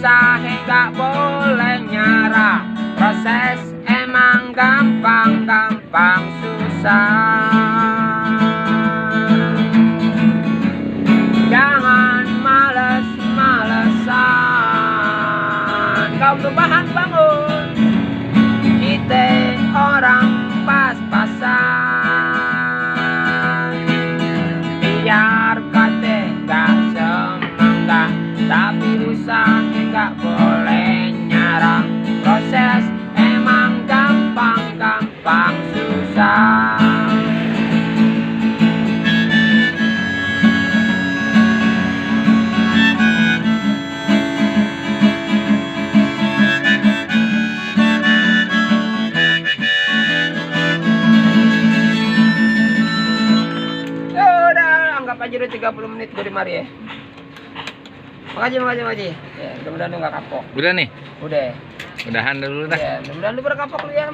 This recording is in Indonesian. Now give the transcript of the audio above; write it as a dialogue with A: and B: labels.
A: usah nggak boleh nyerah. Proses emang gampang susah. Jangan males-malesan, kau bahan bangun. Kita orang pas-pasan. Biar kate gak semangat, tapi usaha gak boleh nyerah. Proses emang gampang susah. Anggap aja udah 30 menit dari mari ya. Makasih. Ya, mudah-mudahan lu gak kapok.
B: Udah nih.
A: Udah.
B: Mudahan dulu dah.
A: Ya, mudah-mudahan lu berkapok lu ya.